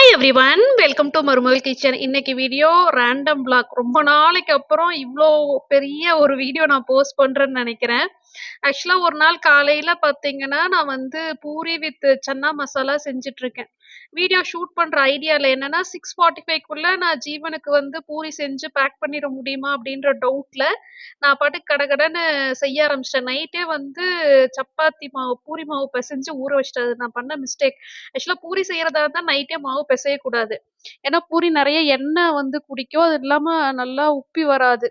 Hi everyone, welcome to மருமகள் kitchen. இன்னைக்கு video random vlog. ரொம்ப நாளைக்கு அப்புறம் இவ்வளோ பெரிய ஒரு வீடியோ நான் போஸ்ட் பண்றேன்னு நினைக்கிறேன். ஆக்சுவலா ஒரு நாள் காலையில பார்த்தீங்கன்னா, நான் வந்து பூரி வித் சன்னா மசாலா செஞ்சுட்டு இருக்கேன். வீடியோ ஷூட் பண்ற ஐடியால என்னன்னா 6:45க்குள்ள நான் ஜீவனுக்கு வந்து பூரி செஞ்சு பேக் பண்ணிட முடியுமா அப்படின்ற டவுட்ல நான் பாட்டுக்கு கடகடன்னு செய்ய ஆரம்பிச்சிட்டேன். நைட்டே வந்து சப்பாத்தி மாவு, பூரி மாவு பிசைஞ்சு ஊற வச்சுட்டேன். அது நான் பண்ண மிஸ்டேக். ஆக்சுவலா பூரி செய்யறதா இருந்தா நைட்டே மாவு பிசையக்கூடாது. ஏன்னா பூரி நெறைய எண்ணெய் வந்து குடிக்கும். அது இல்லாம நல்லா உப்பி வராது.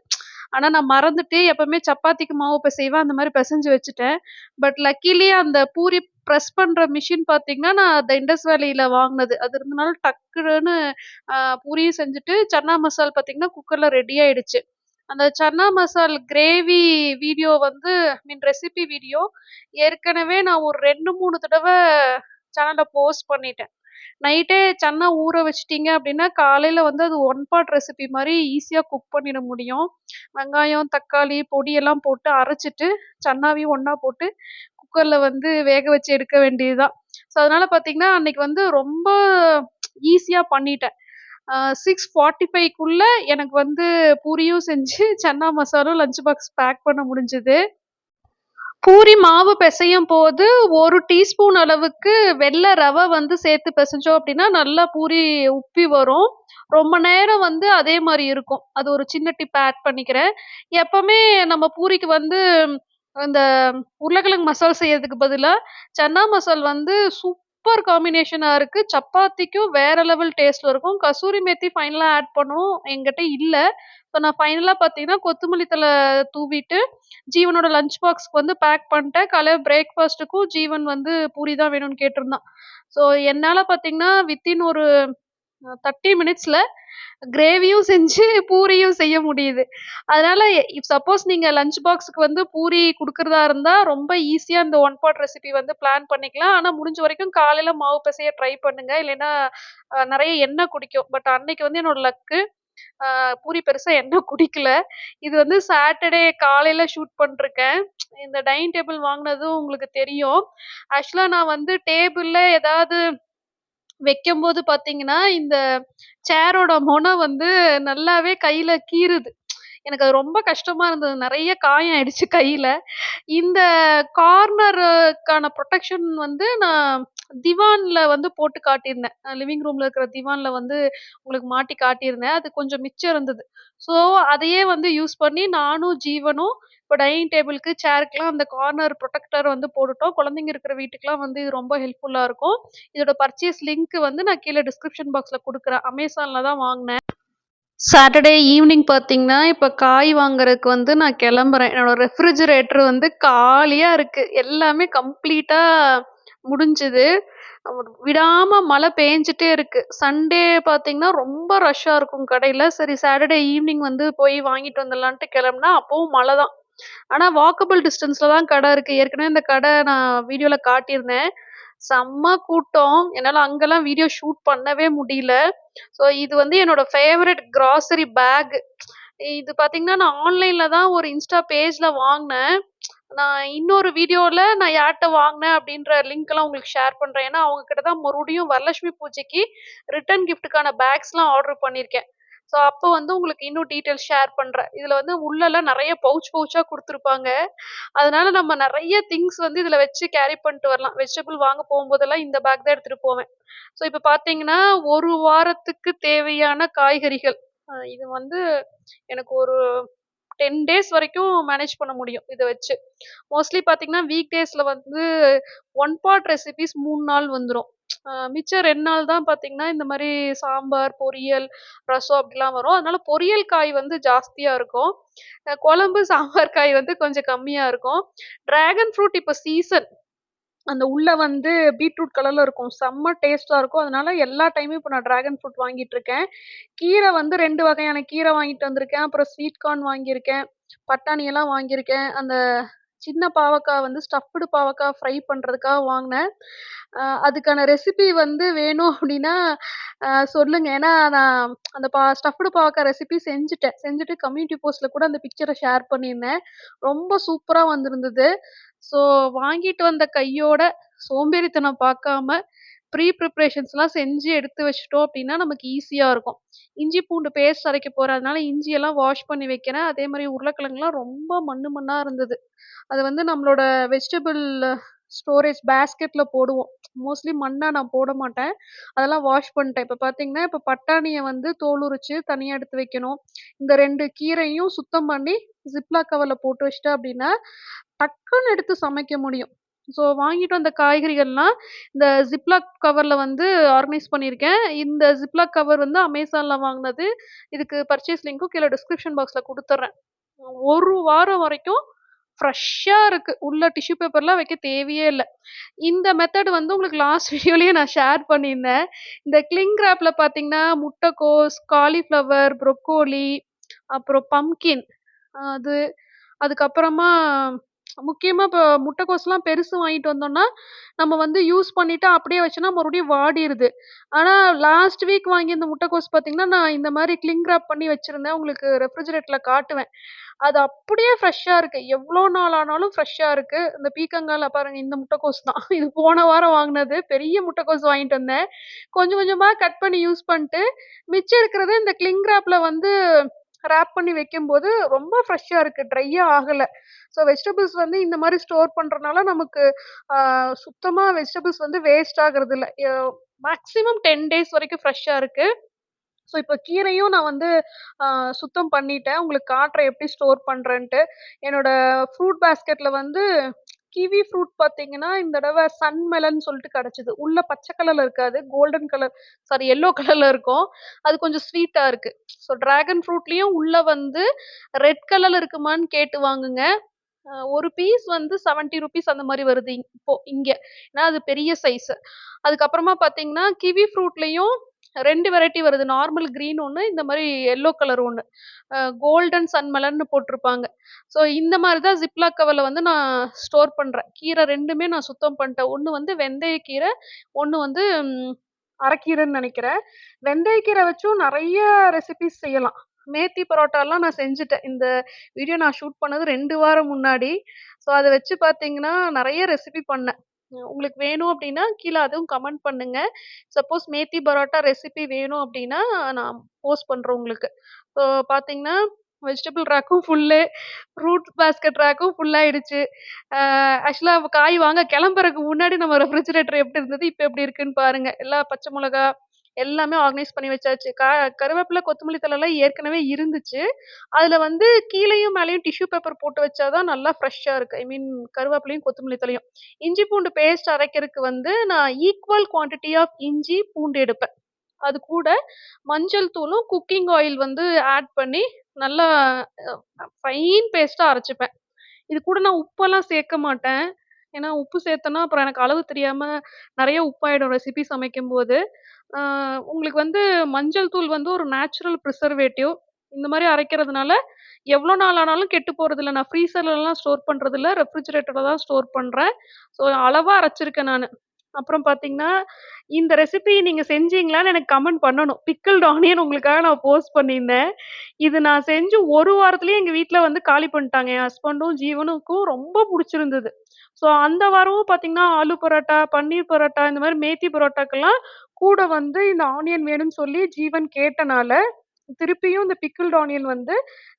ஆனா நான் மறந்துட்டு எப்பவுமே சப்பாத்திக்கு மாவு பிசைவேன். அந்த மாரி பெசஞ்சு வச்சுட்டேன். பட் லக்கிலி அந்த பூரி பிரஸ் பண்ற மிஷின் பார்த்தீங்கன்னா, நான் அந்த இண்டஸ் வேலியில வாங்குனது. அது இருந்தனால டக்குன்னு அ பூரியும் செஞ்சுட்டு, சன்னா மசால் பார்த்தீங்கன்னா, குக்கர்ல ரெடி ஆயிடுச்சு. அந்த சன்னா மசால் கிரேவி வீடியோ வந்து ரெசிபி வீடியோ ஏற்கனவே நான் ஒரு 2, 3 தடவ சேனல்ல போஸ்ட் பண்ணிட்டேன். நைட்டே சன்னா ஊற வச்சுட்டீங்க அப்படின்னா, காலையில வந்து அது ஒன் பாட் ரெசிபி மாரி ஈஸியா குக் பண்ணிட முடியும். வெங்காயம், தக்காளி, பொடியெல்லாம் போட்டு அரைச்சுட்டு, சன்னாவையும் ஒண்ணா போட்டு குக்கர்ல வந்து வேக வச்சு எடுக்க வேண்டியது தான். ஸோ, அதனால பார்த்தீங்கன்னா, அன்னைக்கு வந்து ரொம்ப ஈஸியா பண்ணிட்டேன். 6:45க்குள்ள எனக்கு வந்து பூரியும் செஞ்சு, சன்னா மசாலும் லஞ்ச் பாக்ஸ் பேக் பண்ண முடிஞ்சது. பூரி மாவு பெசையும்போது 1 டீஸ்பூன் அளவுக்கு வெள்ள ரவ வந்து சேர்த்து பெசஞ்சோம் அப்டின்னா, நல்லா பூரி உப்பி வரும். ரொம்ப நேரம் வந்து அதே மாரி இருக்கும். அது ஒரு சின்ன டிப் ஆட் பண்ணிக்கிறேன். எப்பவுமே நம்ம பூரிக்கு வந்து அந்த உருளைக்கிழங்கு மசால் செய்யறதுக்கு பதிலா, சன்னா மசால் வந்து சூப்பர் காம்பினேஷனா இருக்கு. சப்பாத்திக்கும் வேற லெவல் டேஸ்ட்ல இருக்கும். கசூரி மேத்தி ஃபைனலா ஆட் பண்ணணும். என்கிட்ட இல்ல. இப்ப நான் ஃபைனலா பார்த்தீங்கன்னா, கொத்தமல்லி தழ தூவிட்டு ஜீவனோட லஞ்ச் பாக்ஸ்க்கு வந்து பேக் பண்ணிட்டேன். காலையில பிரேக்ஃபாஸ்ட்டுக்கும் ஜீவன் வந்து பூரி தான் வேணும்னு கேட்டிருந்தான். ஸோ என்னால பார்த்தீங்கன்னா, வித்தின் ஒரு 30 மினிட்ஸ்ல கிரேவியும் செஞ்சு, பூரியும் செய்ய முடியுது. அதனால இஃப் சப்போஸ் நீங்க லஞ்ச் பாக்ஸ்க்கு வந்து பூரி குடுக்கிறதா இருந்தா, ரொம்ப ஈஸியா இந்த ஒன் பாட் ரெசிபி வந்து பிளான் பண்ணிக்கலாம். ஆனா முடிஞ்ச வரைக்கும் காலையில மாவு பெசைய ட்ரை பண்ணுங்க. இல்லைன்னா நெறைய எண்ணெய் குடிக்கும். பட் அன்னைக்கு வந்து என்னோட லக்கு. ஆ பூரி பெருசா எண்ணெய் குடிக்கல. இது வந்து சாட்டர்டே காலையில ஷூட் பண்ணிருக்கேன். இந்த டைனிங் டேபிள் வாங்குனதும் உங்களுக்கு தெரியும். ஆக்சுவலா நான் வந்து டேபிள்ல ஏதாவது வைக்கும்போது பார்த்தீங்கன்னா, இந்த சேரோட மொன வந்து நல்லாவே கையில கீறுது. எனக்கு அது ரொம்ப கஷ்டமா இருந்தது. நெறைய காயம் ஆயிடுச்சு கையில. இந்த கார்னருக்கான புரொடெக்ஷன் வந்து நான் திவான்ல வந்து போட்டு காட்டியிருந்தேன். லிவிங் ரூம்ல இருக்கிற திவான்ல வந்து உங்களுக்கு மாட்டி காட்டியிருந்தேன். அது கொஞ்சம் மிச்சம் இருந்தது. ஸோ, அதையே வந்து யூஸ் பண்ணி நானும், ஜீவனும் இப்ப டைனிங் டேபிளுக்கு, சேருக்குலாம் அந்த கார்னர் புரொடெக்டர் வந்து போட்டுட்டோம். குழந்தைங்க இருக்கிற வீட்டுக்குலாம் வந்து இது ரொம்ப ஹெல்ப்ஃபுல்லா இருக்கும். இதோட பர்ச்சேஸ் லிங்க் வந்து நான் கீழ டிஸ்கிரிப்ஷன் பாக்ஸ்ல குடுக்குறேன். அமேசான்ல தான் வாங்குனேன். சாட்டர்டே ஈவ்னிங் பார்த்தீங்கன்னா, இப்ப காய் வாங்குறதுக்கு வந்து நான் கெளம்புறேன். என்னோட ரெஃப்ரிஜிரேட்டர் வந்து காலியா இருக்கு. எல்லாமே கம்ப்ளீட்டா முடிஞ்சுது. விடாம மழை பேஞ்சுட்டே இருக்கு. சண்டே பார்த்தீங்கன்னா, ரொம்ப ரஷ்ஷா இருக்கும் கடையில. சரி சாட்டர்டே ஈவ்னிங் வந்து போய் வாங்கிட்டு வந்துடலான்ட்டு கெளம்புனா, அப்பவும் மழை தான். ஆனா வாக்கபிள் டிஸ்டன்ஸ்ல தான் கடை இருக்கு. ஏற்கனவே இந்த கடை நான் வீடியோல காட்டியிருந்தேன். செம்ம கூட்டம். என்னால அங்கலாம் வீடியோ ஷூட் பண்ணவே முடியல. ஸோ இது வந்து என்னோட ஃபேவரைட் கிராசரி பேக். இது பார்த்தீங்கன்னா, நான் ஆன்லைன்ல தான் ஒரு இன்ஸ்டா பேஜ்ல வாங்குனேன். நான் இன்னொரு வீடியோல நான் யார்ட்ட வாங்குனேன் அப்படின்ற லிங்க்லாம் உங்களுக்கு ஷேர் பண்றேன். ஏன்னா, அவங்க கிட்ட தான் மறுபடியும் வரலட்சுமி பூஜைக்கு ரிட்டர்ன் கிஃப்ட்டுக்கான பேக்ஸ்லாம் ஆர்டர் பண்ணியிருக்கேன். ஸோ அப்போ வந்து உங்களுக்கு இன்னும் டீட்டெயில்ஸ் ஷேர் பண்றேன். இதுல வந்து உள்ளலாம் நெறைய பவுச்சா குடுத்துருப்பாங்க. அதனால நம்ம நெறைய திங்ஸ் வந்து இதுல வச்சு கேரி பண்ணிட்டு வரலாம். வெஜிடபிள் வாங்க போம்போதெல்லாம் இந்த பேக் தான் எடுத்துட்டு போவேன். ஸோ இப்ப பார்த்தீங்கன்னா, 1 வாரத்துக்கு தேவையான காய்கறிகள். இது வந்து எனக்கு ஒரு 10 டேஸ் வரைக்கும் மேனேஜ் பண்ண முடியும் இத வச்சு. மோஸ்ட்லி பார்த்தீங்கன்னா, வீக் டேஸ்ல வந்து ஒன் பாட் ரெசிபீஸ் 3 நாள் வந்துரும். மிச்சம் 2 நாள் தான் பார்த்தீங்கன்னா, இந்த மாரி சாம்பார், பொரியல், ரசம் அப்படிலாம் வரும். அதனால பொரியல் காய் வந்து ஜாஸ்தியா இருக்கும். குழம்பு, சாம்பார் காய் வந்து கொஞ்சம் கம்மியா இருக்கும். டிராகன் ஃப்ரூட் இப்ப சீசன். அந்த உள்ள வந்து பீட்ரூட் கலர்ல இருக்கும். செம்ம டேஸ்ட்டா இருக்கும். அதனால எல்லா டைமும் இப்ப நான் டிராகன் ஃப்ரூட் வாங்கிட்டு இருக்கேன். கீரை வந்து 2 வகையான கீரை வாங்கிட்டு வந்திருக்கேன். அப்புறம் ஸ்வீட் கார்ன் வாங்கியிருக்கேன். பட்டாணி எல்லாம் வாங்கியிருக்கேன். அந்த சின்ன பாவக்கா வந்து ஸ்டஃப்டு பாவக்கா ஃப்ரை பண்றதுக்காக வாங்குனேன். அதுக்கான ரெசிபி வந்து வேணும் அப்டின்னா சொல்லுங்க. ஏன்னா நான் அந்த ஸ்டஃப்டு பாவக்கா ரெசிபி செஞ்சுட்டேன். செஞ்சுட்டு கம்யூனிட்டி போஸ்ட்ல கூட அந்த பிக்சர ஷேர் பண்ணியிருந்தேன். ரொம்ப சூப்பரா வந்திருந்தது. ஸோ வாங்கிட்டு வந்த கையோட சோம்பேறித்தனம் பார்க்காம, ப்ரிப்பரேஷன்ஸ்லாம் செஞ்சு எடுத்து வச்சுட்டோம் அப்டின்னா, நமக்கு ஈஸியா இருக்கும். இஞ்சி பூண்டு பேஸ்ட் அரைக்க போறேன். அதனால இஞ்சியெல்லாம் வாஷ் பண்ணி வைக்கிறேன். அதே மாரி உருளைக்கிழங்குலாம் ரொம்ப மண்ணு மண்ணா இருந்தது. அது வந்து நம்மளோட வெஜிடபிள் ஸ்டோரேஜ் பேஸ்கெட்ல போடுவோம். மோஸ்ட்லி மண்ணா நான் போட மாட்டேன். அதெல்லாம் வாஷ் பண்ணிட்டேன். இப்ப பார்த்தீங்கன்னா, இப்ப பட்டாணிய வந்து தோல் உரிச்சு தனியா எடுத்து வைக்கணும். இந்த 2 கீரையும் சுத்தம் பண்ணி ஜிப்லாக் கவர்ல போட்டு வச்சுட்டேன் அப்டின்னா, டக்குன்னு எடுத்து சமைக்க முடியும். ஸோ வாங்கிட்டு வந்த காய்கறிகள்லாம் இந்த ஜிப்லாக் கவர்ல வந்து ஆர்கனைஸ் பண்ணியிருக்கேன். இந்த ஜிப்லாக் கவர் வந்து அமேசான்ல வாங்குனது. இதுக்கு பர்ச்சேஸ் லிங்க்கும் கீழ டிஸ்கிரிப்ஷன் பாக்ஸ்ல குடுத்துர்றேன். 1 வாரம் வரைக்கும் ஃப்ரெஷ்ஷா இருக்கு. உள்ள டிஷ்யூ பேப்பர்லாம் வைக்க தேவையே இல்ல. இந்த மெத்தட் வந்து உங்களுக்கு லாஸ்ட் வீடியோலயே நான் ஷேர் பண்ணியிருந்தேன். இந்த கிளிங் ராப்ல பார்த்தீங்கன்னா, முட்டைக்கோஸ், காலிஃப்ளவர், ப்ரோக்கோலி, அப்புறம் பம்ப்கின் அது அதுக்கப்புறமா முக்கியமா இப்ப முட்டைக்கோஸ்லாம் பெருசு வாங்கிட்டு வந்தோம்னா, நம்ம வந்து யூஸ் பண்ணிட்டு அப்படியே வச்சோம்னா மறுபடியும் வாடிருது. ஆனா லாஸ்ட் வீக் வாங்கியிருந்த முட்டைக்கோஸ் பார்த்தீங்கன்னா, நான் இந்த மாரி கிளிங் ராப் பண்ணி வச்சிருந்தேன். உங்களுக்கு ரெஃப்ரிஜரேட்டர்ல காட்டுவேன். அது அப்படியே ஃப்ரெஷ்ஷா இருக்கு. எவ்ளோ நாள் ஆனாலும் ஃப்ரெஷ்ஷா இருக்கு. இந்த பீக்கங்கால பாருங்க இந்த முட்டைக்கோஸ் தான். இது போன வாரம் வாங்குனது. பெரிய முட்டைக்கோஸ் வாங்கிட்டு வந்தேன். கொஞ்சம் கொஞ்சமா கட் பண்ணி யூஸ் பண்ட்டு, மிச்சம் இருக்கிறது இந்த கிளிங் ராப்ல வந்து ராப் பண்ணி வைக்கும்போது ரொம்ப ஃப்ரெஷ்ஷா இருக்கு. ட்ரையே ஆகல. ஸோ வெஜிடபிள்ஸ் வந்து இந்த மாரி ஸ்டோர் பண்றனால நமக்கு ஆ சுத்தமா வெஜிடபிள்ஸ் வந்து வேஸ்ட் ஆகுறதில்ல. மேக்ஸிமம் 10 டேஸ் வரைக்கும் ஃப்ரெஷ்ஷா இருக்கு. ஸோ இப்ப கீரையும் நான் வந்து ஆ சுத்தம் பண்ணிட்டேன். உங்களுக்கு காட்டுறேன் எப்படி ஸ்டோர் பண்றேன்ட்டு. என்னோட ஃப்ரூட் பாஸ்கெட்ல வந்து கிவி ஃப்ரூட் பார்த்தீங்கன்னா, இந்த தடவ சன் மெலன் சொல்லிட்டு கிடைச்சது. உள்ள பச்சை கலர்ல இருக்காது. கோல்டன் கலர் சாரி எல்லோ கலர்ல இருக்கும். அது கொஞ்சம் ஸ்வீட்டா இருக்கு. ஸோ டிராகன் ஃப்ரூட்லயும் உள்ள வந்து ரெட் கலர்ல இருக்குமான்னு கேட்டு வாங்குங்க. ஒரு பீஸ் வந்து ₹70 அந்த மாரி வருது இப்போ இங்க. ஏன்னா அது பெரிய சைஸ். அதுக்கப்புறமா பார்த்தீங்கன்னா, கிவி ஃப்ரூட்லயும் 2 வெரைட்டி வருது. நார்மல் கிரீன் ஒண்ணு, இந்த மாரி எல்லோ கலர் ஒண்ணு. கோல்டன் சன்மெலன்னு போட்டிருப்பாங்க. ஸோ இந்த மாரி தான் ஜிப்லாக் கவர்ல வந்து நான் ஸ்டோர் பண்றேன். கீரை 2மே நான் சுத்தம் பண்ணிட்டேன். ஒண்ணு வந்து வெந்தயக்கீரை, ஒண்ணு வந்து அரக்கீரைன்னு நெனைக்கிறேன். வெந்தயக்கீரை வச்சும் நெறைய ரெசிபீஸ் செய்யலாம். மேத்தி பரோட்டாலாம் நான் செஞ்சுட்டேன். இந்த வீடியோ நான் ஷூட் பண்ணது 2 வாரம் முன்னாடி. ஸோ அத வச்சு பார்த்தீங்கன்னா, நெறைய ரெசிபி பண்ணேன். உங்களுக்கு வேணும் அப்டின்னா, கீழ அதுவும் கமெண்ட் பண்ணுங்க. சப்போஸ் மேத்தி பரோட்டா ரெசிபி வேணும் அப்டின்னா, நான் போஸ்ட் பண்றேன் உங்களுக்கு. ஸோ பார்த்தீங்கன்னா, வெஜிடபிள் ரேக்கும் ஃபுல்லு, ஃப்ரூட் பாஸ்கெட் ரேக்கும் ஃபுல் ஆயிடுச்சு. ஆக்சுவலா காய் வாங்க கெளம்புறதுக்கு முன்னாடி நம்ம ரெஃப்ரிஜரேட்டர் எப்டி இருந்தது, இப்ப எப்டி இருக்குன்னு பாருங்க. எல்லா பச்சை மொளகா எல்லாமே ஆர்கனைஸ் பண்ணி வச்சாச்சு. கருவேப்பில, கொத்தமல்லி தழைலாம் ஏற்கனவே இருந்துச்சு. அதுல வந்து கீழயும் மேலயும் டிஷ்யூ பேப்பர் போட்டு வச்சா தான் நல்லா ஃப்ரெஷ்ஷா இருக்கு. ஐ மீன் கருவேப்பிலையும், கொத்தமல்லி தழையும். இஞ்சி பூண்டு பேஸ்ட் அரைக்கிறதுக்கு வந்து நான் ஈக்குவல் குவான்டிட்டி ஆஃப் இஞ்சி, பூண்டு எடுப்பேன். அது கூட மஞ்சள் தூளும், குக்கிங் ஆயில் வந்து ஆட் பண்ணி நல்லா ஃபைன் பேஸ்ட்டா அரைச்சுப்பேன். இது கூட நான் உப்பெல்லாம் சேர்க்க மாட்டேன். ஏன்னா உப்பு சேர்த்தேன்னா, அப்புறம் எனக்கு அளவு தெரியாம நெறைய உப்பாயிடும் ரெசிபி சமைக்கும்போது. ஆ உங்களுக்கு வந்து மஞ்சள் தூள் வந்து ஒரு நேச்சுரல் பிரிசர்வேட்டிவ். இந்த மாரி அரைக்கிறதுனால, எவ்வளோ நாள் ஆனாலும் கெட்டு போறதில்ல. நான் ஃப்ரீசர்லலாம் ஸ்டோர் பண்றதில்ல. ரெஃப்ரிஜரேட்டர்ல தான் ஸ்டோர் பண்றேன். ஸோ அளவா அரைச்சிருக்கேன் நானு. அப்புறம் பார்த்தீங்கன்னா, இந்த ரெசிபி நீங்க செஞ்சீங்களான்னு எனக்கு கமெண்ட் பண்ணணும். பிக்கிள்டு ஆனியன் உங்களுக்காக நான் போஸ்ட் பண்ணியிருந்தேன். இது நான் செஞ்சு 1 வாரத்திலேயே எங்க வீட்ல வந்து காலி பண்ணிட்டாங்க. என் ஹஸ்பண்டும், ஜீவனுக்கும் ரொம்ப புடிச்சிருந்தது. ஸோ அந்த வாரமும் பார்த்தீங்கன்னா, ஆலு பரோட்டா, பன்னீர் பரோட்டா இந்த மாரி மேத்தி பரோட்டாக்கெல்லாம் கூட வந்து இந்த ஆனியன் வேணும்னு சொல்லி ஜீவன் கேட்டனால, திருப்பியும் இந்த பிக்கிள்டு ஆனியன் வந்து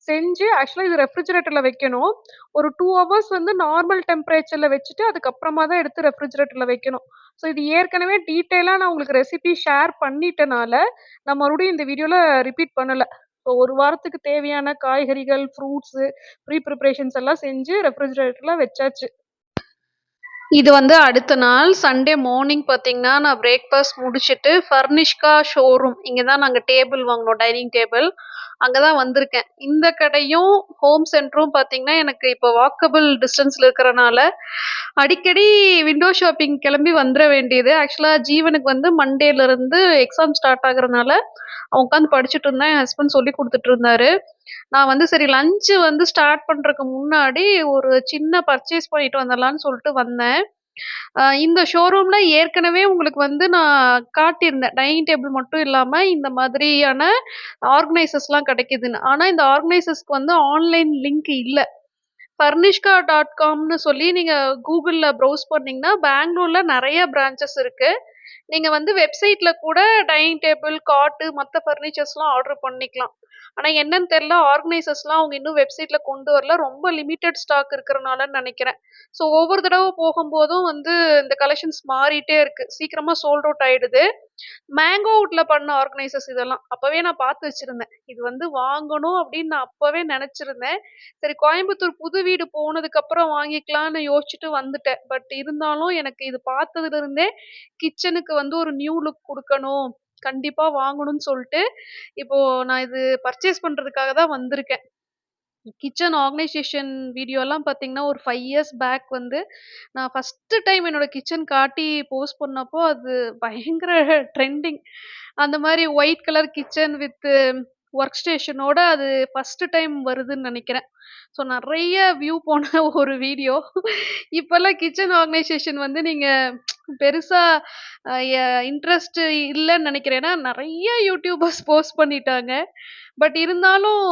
செஞ்சு ஆக்சுவலா இது ரெஃப்ரிஜரேட்டர்ல வைக்கணும். ஒரு 2 ஹவர்ஸ் வந்து நார்மல் டெம்பரேச்சர்ல வச்சுட்டு, அதுக்கப்புறமா தான் எடுத்து ரெஃப்ரிஜரேட்டர்ல வைக்கணும். ஸோ இது ஏற்கனவே டீட்டெயிலா நான் உங்களுக்கு ரெசிபி ஷேர் பண்ணிட்டனால, நான் மறுபடியும் இந்த வீடியோல ரிப்பீட் பண்ணல. ஸோ 1 வாரத்துக்கு தேவையான காய்கறிகள், ஃப்ரூட்ஸு, ப்ரிப்பரேஷன்ஸ் எல்லாம் செஞ்சு ரெஃப்ரிஜரேட்டர்ல வச்சாச்சு. இது வந்து அடுத்த நாள் சண்டே மார்னிங் பார்த்தீங்கன்னா, நான் பிரேக்ஃபாஸ்ட் முடிச்சுட்டு ஃபர்னிஷ்கா ஷோரூம் இங்க தான் நாங்க டேபிள் வாங்குனோம். Dining table. அங்க தான் வந்திருக்கேன். இந்த கடையும், ஹோம் சென்டரும் பார்த்தீங்கன்னா, எனக்கு இப்போ வாக்கபிள் டிஸ்டன்ஸ்ல இருக்கிறனால, அடிக்கடி விண்டோ ஷாப்பிங் கிளம்பி வந்துர வேண்டியது. ஆக்சுவலா ஜீவனுக்கு வந்து மண்டேலருந்து எக்ஸாம் ஸ்டார்ட் ஆகுறனால, அவன் உட்காந்து படிச்சுட்டு இருந்தான். என் ஹஸ்பண்ட் சொல்லிக் குடுத்துட்டு இருந்தாரு. நான் வந்து சரி லஞ்ச் வந்து ஸ்டார்ட் பண்றதுக்கு முன்னாடி ஒரு சின்ன பர்ச்சேஸ் பண்ணிட்டு வந்துரலான்னு சொல்லிட்டு வந்தேன். இந்த ஷோரூம்ல ஏற்கனவே உங்களுக்கு வந்து நான் காட்டியிருந்தேன். டைனிங் டேபிள் மட்டும் இல்லாம இந்த மாதிரியான ஆர்கனைசர்ஸ்லாம் கிடைக்குதுன்னு. ஆனா இந்த ஆர்கனைசர்ஸ்க்கு வந்து ஆன்லைன் லிங்க் இல்ல. Furnishka.comன்னு சொல்லி நீங்க Googleல ப்ரௌஸ் பண்ணீங்கன்னா, பெங்களூர்ல நெறைய பிரான்ச்சஸ் இருக்கு. நீங்க வந்து வெப்சைட்ல கூட டைனிங் டேபிள், காட்டு, மத்த ஃபர்னிச்சர்ஸ்லாம் ஆர்டர் பண்ணிக்கலாம். ஆனா என்னன்னு தெரியல, ஆர்கனைசர்ஸ்லாம் அவங்க இன்னும் வெப்சைட்ல கொண்டு வரல. ரொம்ப லிமிட்டட் ஸ்டாக் இருக்கிறனாலன்னு நெனைக்கிறேன். ஸோ ஒவ்வொரு தடவ போகும்போதும் வந்து இந்த கலெக்ஷன்ஸ் மாறிட்டே இருக்கு. சீக்கிரமா சோல்ட் அவுட் ஆயிடுது. மேங்கோ வுட்ல பண்ண ஆர்கனைசர்ஸ் இதெல்லாம். அப்பவே நான் பார்த்து வச்சிருந்தேன். இது வந்து வாங்கணும் அப்படின்னு நான் அப்பவே நெனச்சிருந்தேன். சரி கோயம்புத்தூர் புது வீடு போனதுக்கு அப்புறம் வாங்கிக்கலான்னு யோசிச்சுட்டு வந்துட்டேன். பட் இருந்தாலும் எனக்கு இது பார்த்ததுல இருந்தே கிச்சனுக்கு வந்து ஒரு நியூ லுக் குடுக்கணும். கண்டிப்பா வாங்கணும்னு சொல்ட்டு, இப்போ நான் இது பர்ச்சேஸ் பண்றதுக்காக தான் வந்திருக்கேன். கிச்சன் ஆர்கனைசேஷன் வீடியோலாம் பார்த்தீங்கன்னா, ஒரு 5 இயர்ஸ் பேக் வந்து நான் ஃபர்ஸ்ட்டு டைம் என்னோட கிச்சன் காட்டி போஸ்ட் பண்ணப்போ, அது பயங்கர ட்ரெண்டிங். அந்த மாரி white colour kitchen with work ஸ்டேஷனோட அது ஃபர்ஸ்ட்டு டைம் வருதுன்னு நெனைக்கிறேன். ஸோ நெறைய வியூ போன ஒரு வீடியோ. இப்பல்லாம் கிச்சன் ஆர்கனைசேஷன் வந்து நீங்க பெருசா அ எ இன்ட்ரெஸ்ட் இல்லன்னு நெனைக்கிறேன். ஏன்னா நெறைய யூடியூபர்ஸ் போஸ்ட் பண்ணிட்டாங்க. பட் இருந்தாலும்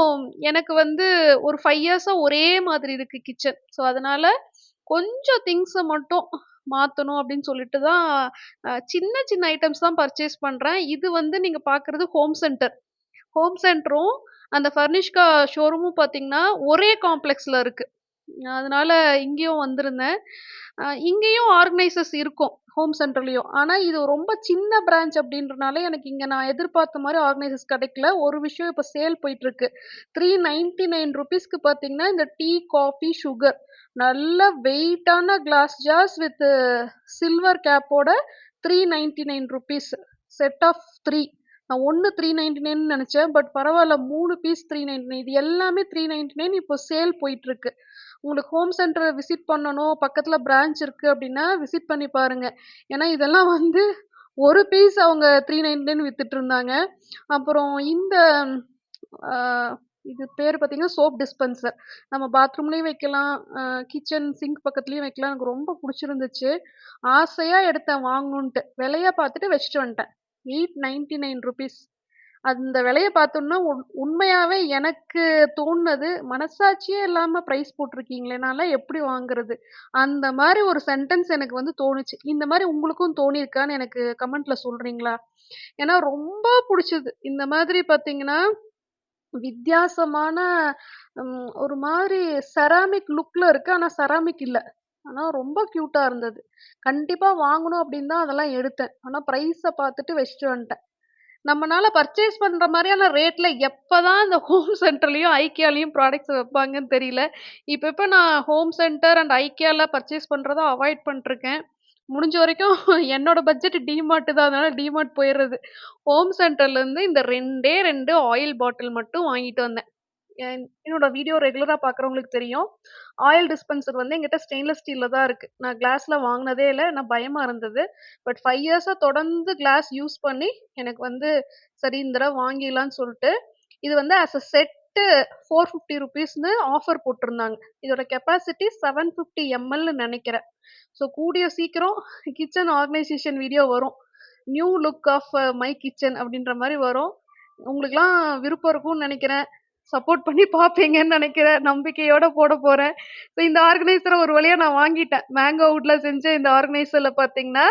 எனக்கு வந்து ஒரு 5 இயர்ஸா ஒரே மாதிரி இருக்கு கிச்சன். ஸோ அதனால கொஞ்சம் திங்ஸ மட்டும் மாத்தணும் அப்படின்னு சொல்லிட்டு தான் சின்ன சின்ன ஐட்டம்ஸ் தான் பர்ச்சேஸ் பண்றேன். இது வந்து நீங்க பார்க்குறது ஹோம் சென்டர். ஹோம் சென்டரும், அந்த ஃபர்னிஷ்கா ஷோரூமும் பார்த்தீங்கன்னா, ஒரே காம்ப்ளெக்ஸ்ல இருக்கு. அதனால இங்கேயும் வந்திருந்தேன். இங்கேயும் ஆர்கனைசர்ஸ் இருக்கும். ஹோம் சென்டர்லயும். ஆனா இது ரொம்ப சின்ன பிரான்ச் அப்படின்றனால எனக்கு இங்க நான் எதிர்பார்த்த மாரி ஆர்கனைசர்ஸ் கிடைக்கல. ஒரு விஷயம் இப்ப சேல் போயிட்டுருக்கு. ₹399க்கு பார்த்தீங்கன்னா, இந்த டீ, காஃபி, சுகர் நல்ல வெயிட்டான கிளாஸ் ஜார்ஸ் வித் சில்வர் கேப்போட ₹399 செட் ஆஃப் 3. நான் 1 399 நெனச்சேன். பட் பரவால்ல 3 பீஸ் 399 இது எல்லாமே 399 இப்போ சேல் போயிட்டுருக்கு. உங்களுக்கு ஹோம் சென்டர் விசிட் பண்ணணும், பக்கத்துல பிரான்ச் இருக்கு அப்டின்னா விசிட் பண்ணி பாருங்க. ஏன்னா இதெல்லாம் வந்து ஒரு பீஸ் அவங்க 399 வித்துட்டுருந்தாங்க. அப்புறம் இந்த ஆ இது பேரு பார்த்தீங்கன்னா, சோப் டிஸ்பென்சர். நம்ம பாத்ரூம்லயும் வைக்கலாம், கிச்சன் சிங்க் பக்கத்துலயும் வைக்கலாம். எனக்கு ரொம்ப புடிச்சிருந்துச்சு. ஆசையா எடுத்தேன் வாங்கணுன்ட்டு. விலைய பார்த்துட்டு வச்சுட்டு வந்துட்டேன். ₹899. அந்த விலைய பார்த்தோன்னா, உண்மையாவே எனக்கு தோணுனது, மனசாட்சியே இல்லாம பிரைஸ் போட்டிருக்கீங்களே! நான்லாம் எப்படி வாங்குறது? அந்த மாரி ஒரு சென்டென்ஸ் எனக்கு வந்து தோணுச்சு. இந்த மாரி உங்களுக்கும் தோணியிருக்கான்னு எனக்கு கமெண்ட்ல சொல்றீங்களா? ஏன்னா ரொம்ப புடிச்சது. இந்த மாதிரி பார்த்தீங்கன்னா, வித்தியாசமான ஒரு மாரி செராமிக் லுக்ல இருக்கு. ஆனா செராமிக் இல்ல. ஆனா ரொம்ப கியூட்டா இருந்தது. கண்டிப்பா வாங்கணும் அப்படின்னு தான் அதெல்லாம் எடுத்தேன். ஆனா பிரைஸ பார்த்துட்டு வச்சுட்டு வந்துட்டேன். நம்மனால பர்ச்சேஸ் பண்ற மாரியான ரேட்ல எப்பதான் இந்த ஹோம் சென்டர்லயும், ஐக்கியாலயும் ப்ராடக்ட்ஸ் வைப்பாங்கன்னு தெரியல. இப்ப இப்ப நான் ஹோம் சென்டர் அண்ட் ஐக்கியால பர்ச்சேஸ் பண்றத அவாய்ட் பண்ணிட்டுருக்கேன். முடிஞ்ச வரைக்கும் என்னோட பட்ஜெட் டிமார்ட் தான். அதனால டிமார்ட் போயிறது. ஹோம் சென்டர்லேருந்து இந்த 2டே 2 ஆயில் பாட்டில் மட்டும் வாங்கிட்டு வந்தேன். என்னோட வீடியோ ரெகுலரா பார்க்குறவங்களுக்கு தெரியும். ஆயில் டிஸ்பென்சர் வந்து என்கிட்ட ஸ்டெயின்லெஸ் ஸ்டீல்ல தான் இருக்கு. நான் கிளாஸ்ல வாங்குனதே இல்ல. ஏன்னா பயமா இருந்தது. பட் 5 இயர்ஸா தொடர்ந்து கிளாஸ் யூஸ் பண்ணி, எனக்கு வந்து சரி இந்த தடவ வாங்கிடலான்னு சொல்ட்டு, இது வந்து ஆஸ் அ செட்டு ₹450ன்னு ஆஃபர் போட்டிருந்தாங்க. இதோட கெப்பாசிட்டி 750 எம்எல்ன்னு நெனைக்கிறேன். ஸோ கூடிய சீக்கிரம் கிச்சன் ஆர்கனைசேஷன் வீடியோ வரும். New look of my kitchen அப்படின்ற மாரி வரும். உங்களுக்கெல்லாம் விருப்பம் இருக்கும்னு நெனைக்கிறேன். சப்போர்ட் பண்ணி பார்ப்பீங்கன்னு நெனைக்கிறேன். நம்பிக்கையோட போடப் போறேன். ஸோ இந்த ஆர்கனைசர ஒரு வழியா நான் வாங்கிட்டேன். மேங்கோ வுட்ல செஞ்ச இந்த ஆர்கனைசர்ல பார்த்தீங்கன்னா,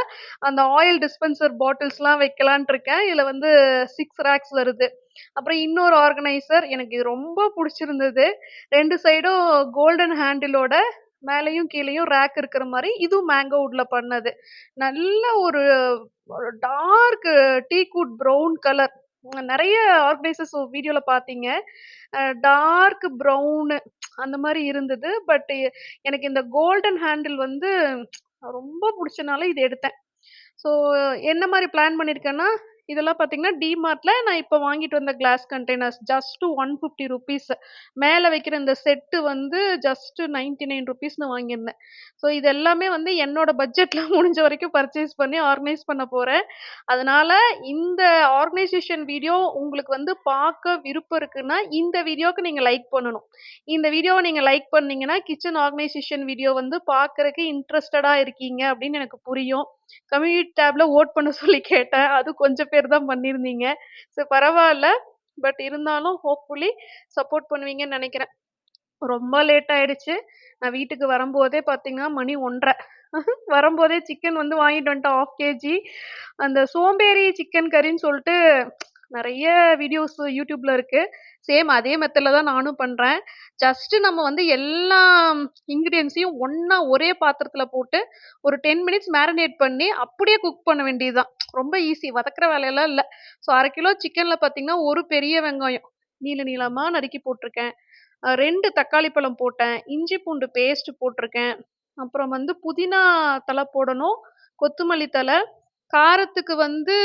அந்த ஆயில் டிஸ்பென்சர் பாட்டில்ஸ்லாம் வைக்கலான்ட்டு இருக்கேன். இதுல வந்து 6 ரேக்ஸ் வருது. அப்புறம் இன்னொரு ஆர்கனைசர் எனக்கு இது ரொம்ப புடிச்சிருந்தது. 2 சைடும் கோல்டன் ஹேண்டிலோட மேலயும் கீழயும் ரேக் இருக்கிற மாரி, இதுவும் மேங்கோ வுட்ல பண்ணது. நல்ல ஒரு ஒரு டார்க் டீக்வுட் ப்ரவுன் கலர். நெறைய ஆர்கனைசர்ஸ் வீடியோல பார்த்தீங்க. டார்க் ப்ரவுனு அந்த மாரி இருந்தது. பட் எனக்கு இந்த கோல்டன் ஹேண்டில் வந்து ரொம்ப புடிச்சனால இது எடுத்தேன். ஸோ என்ன மாரி பிளான் பண்ணியிருக்கேன்னா, இதெல்லாம் பார்த்தீங்கன்னா, டிமார்ட்ல நான் இப்ப வாங்கிட்டு வந்த கிளாஸ் கண்டெய்னர்ஸ் ஜஸ்ட் ₹150. மேல வைக்கிற இந்த செட்டு வந்து ஜஸ்ட் ₹99ன்னு வாங்கியிருந்தேன். ஸோ இது எல்லாமே வந்து என்னோட பட்ஜெட்ல முடிஞ்ச வரைக்கும் பர்ச்சேஸ் பண்ணி ஆர்கனைஸ் பண்ண போறேன். அதனால இந்த ஆர்கனைசேஷன் வீடியோ உங்களுக்கு வந்து பார்க்க விருப்பம் இருக்குன்னா, இந்த வீடியோக்கு நீங்க லைக் பண்ணணும். இந்த வீடியோவ நீங்க லைக் பண்ணீங்கன்னா, கிச்சன் ஆர்கனைசேஷன் வீடியோ வந்து பார்க்கறக்கு இன்ட்ரஸ்டடா இருக்கீங்க அப்படின்னு எனக்கு புரியும். கம்யூனிட்டி டேப்ல வோட் பண்ண சொல்லி கேட்டேன். அது கொஞ்சம் பேர் தான் பண்ணியிருந்தீங்க. பரவால்ல. பட் இருந்தாலும் ஹோப்ஃபுல்லி சப்போர்ட் பண்ணுவீங்கன்னு நெனைக்கிறேன். ரொம்ப லேட் ஆயிடுச்சு. நான் வீட்டுக்கு வரும்போதே பார்த்தீங்கன்னா, மணி 1:30. வரும்போதே சிக்கன் வந்து வாங்கிட்டு வந்துட்டேன் 1/2 கேஜி. அந்த சோம்பேறி சிக்கன் கறின்னு சொல்ட்டு நெறைய வீடியோஸ் YouTubeல இருக்கு. சேம் அதே மெத்தட்ல தான் நானும் பண்றேன். ஜஸ்ட் நம்ம வந்து எல்லா இன்கிரியன்ட்ஸையும் ஒண்ணா ஒரே பாத்திரத்துல போட்டு ஒரு 10 மினிட்ஸ் மேரினேட் பண்ணி அப்படியே குக் பண்ண வேண்டியது தான். ரொம்ப ஈஸி. வதக்குற வேலையெல்லாம் இல்ல. ஸோ 1/2 கிலோ சிக்கன்ல பார்த்தீங்கன்னா, 1 பெரிய வெங்காயம் நீளமா நறுக்கி போட்டுருக்கேன். 2 தக்காளி பழம் போட்டேன். இஞ்சி பூண்டு பேஸ்ட் போட்டுருக்கேன். அப்புறம் வந்து புதினா தழை போடணும். கொத்தமல்லி தழை. காரத்துக்கு வந்து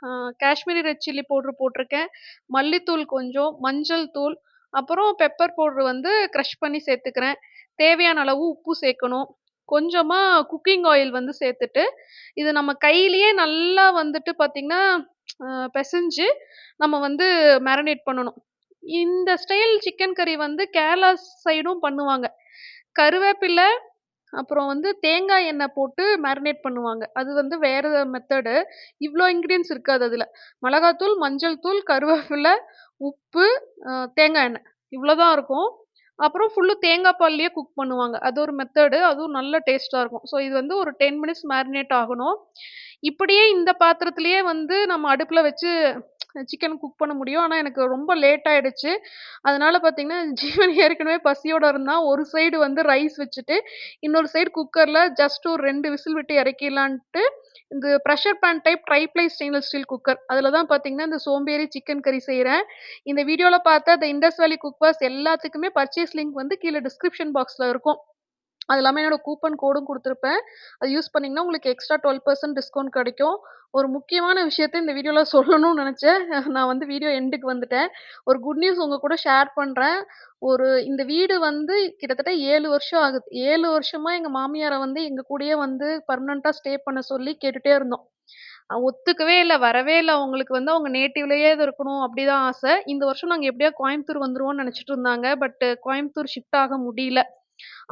அ காஷ்மீரி ரெட் சில்லி பவுடர் போட்டுருக்கேன். மல்லித்தூள் கொஞ்சம், மஞ்சள் தூள், அப்புறம் பெப்பர் பவுடர் வந்து கிரஷ் பண்ணி சேர்த்துக்கிறேன். தேவையான அளவு உப்பு சேர்க்கணும். கொஞ்சமா குக்கிங் ஆயில் வந்து சேர்த்துட்டு, இது நம்ம கையிலேயே நல்லா வந்துட்டு பார்த்தீங்கன்னா, பெசஞ்சு நம்ம வந்து மேரினேட் பண்ணணும். இந்த ஸ்டைல் சிக்கன் கறி வந்து கேரளா சைடும் பண்ணுவாங்க. கருவேப்பில, அப்புறம் வந்து தேங்காய் எண்ணெய் போட்டு மேரினேட் பண்ணுவாங்க. அது வந்து வேற மெத்தடு. இவ்ளோ இன்கிரியன்ட்ஸ் இருக்காது அதுல. மிளகாத்தூள், மஞ்சள் தூள், கருவேப்பில, உப்பு, தேங்காய் எண்ணெய். இவ்ளோ தான் இருக்கும். அப்புறம் ஃபுல்லு தேங்காய் பால்லயே குக் பண்ணுவாங்க. அது ஒரு மெத்தடு. அதுவும் நல்ல டேஸ்ட்டா இருக்கும். ஸோ இது வந்து ஒரு 10 மினிட்ஸ் மேரினேட் ஆகணும். இப்படியே இந்த பாத்திரத்திலேயே வந்து நம்ம அடுப்புல வச்சு சிக்கன் குக் பண்ண முடியும். ஆனா எனக்கு ரொம்ப லேட் ஆயிடுச்சு. அதனால பார்த்தீங்கன்னா, ஜீவன் ஏற்கனவே பசியோட இருந்தான். ஒரு சைடு வந்து ரைஸ் வச்சுட்டு, இன்னொரு சைடு குக்கர்ல ஜஸ்ட் ஒரு 2 விசில் விட்டு இறக்கிடலான்ட்டு, இந்த pressure pan type triply stainless steel cooker. அதுல தான் பார்த்தீங்கன்னா, இந்த சோம்பேறி சிக்கன் கறி செய்றேன். இந்த வீடியோல பார்த்த த இண்டஸ் வேலி குக்பாஸ் எல்லாத்துக்குமே பர்ச்சேஸ் லிங்க் வந்து கீழ டிஸ்கிரிப்ஷன் பாக்ஸ்ல இருக்கும். அது இல்லாம என்னோட கூப்பன் கோடும் குடுத்துருப்பேன். அது யூஸ் பண்ணீங்கன்னா, உங்களுக்கு எக்ஸ்ட்ரா 12% டிஸ்கவுண்ட் கிடைக்கும். ஒரு முக்கியமான விஷயத்த இந்த வீடியோல சொல்லணும்னு நெனச்சேன். நான் வந்து வீடியோ எண்டுக்கு வந்துட்டேன். ஒரு குட் நியூஸ் உங்க கூட ஷேர் பண்றேன். இந்த வீடு வந்து கிட்டத்தட்ட 7 வருஷம் ஆகுது. 7 வருஷமா எங்க மாமியார வந்து எங்க கூடயே வந்து பெர்மனன்ட்டா ஸ்டே பண்ண சொல்லி கேட்டுட்டே இருந்தோம். ஒத்துக்கவே இல்ல. வரவே இல்ல. அவங்களுக்கு வந்து அவங்க நேட்டிவ்லயே இது இருக்கணும் அப்படிதான் ஆசை. இந்த வருஷம் நாங்க எப்படியோ கோயம்புத்தூர் வந்துருவோம்னு நெனச்சுட்டு இருந்தாங்க. பட் கோயம்புத்தூர் ஷிஃப்ட் ஆக முடியல.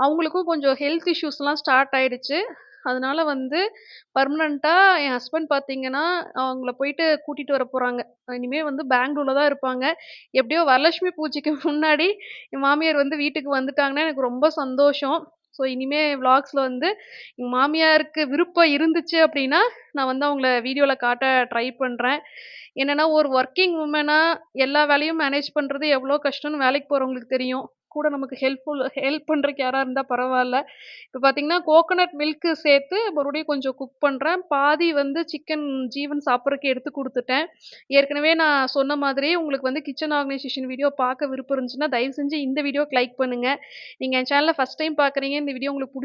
அவங்களுக்கும் கொஞ்சம் ஹெல்த் இஷ்யூஸ்லாம் ஸ்டார்ட் ஆயிடுச்சு. அதனால வந்து பெர்மனன்ட்டா என் ஹஸ்பண்ட் பார்த்தீங்கன்னா, அவங்கள போயிட்டு கூட்டிட்டு வர போறாங்க. இனிமே வந்து பெங்களூர்ல தான் இருப்பாங்க. எப்படியோ வரலட்சுமி பூஜைக்கு முன்னாடி என் மாமியார் வந்து வீட்டுக்கு வந்துட்டாங்கன்னா, எனக்கு ரொம்ப சந்தோஷம். ஸோ இனிமே விளாக்ஸ்ல வந்து எங்க மாமியாருக்கு விருப்பம் இருந்துச்சு அப்படின்னா, நான் வந்து அவங்கள வீடியோல காட்ட ட்ரை பண்றேன். என்னன்னா, ஒரு வொர்க்கிங் வுமனா எல்லா வேலையும் மேனேஜ் பண்றது எவ்வளோ கஷ்டம்னு வேலைக்கு போறவங்களுக்கு தெரியும். கூட நமக்கு ஹெல்ப் பண்றதுக்கு யாரா இருந்தா பரவால்ல. இப்ப பார்த்தீங்கன்னா, கோகனட் மில்க் சேர்த்து மறுபடியும் கொஞ்சம் குக் பண்றேன். பாதி வந்து சிக்கன் ஜீவன் சாப்பிடறக்கு எடுத்து குடுத்துட்டேன். ஏற்கனவே நான் சொன்ன மாதிரி உங்களுக்கு வந்து கிச்சன் ஆர்கனைசேஷன் வீடியோ பார்க்க விருப்பம் இருந்துச்சுன்னா, தயவு செஞ்சு இந்த வீடியோக்கு லைக் பண்ணுங்க. நீங்க என் சேனல ஃபர்ஸ்ட் டைம் பார்க்குறீங்க. இந்த வீடியோ உங்களுக்கு புடிச்சிருந்தா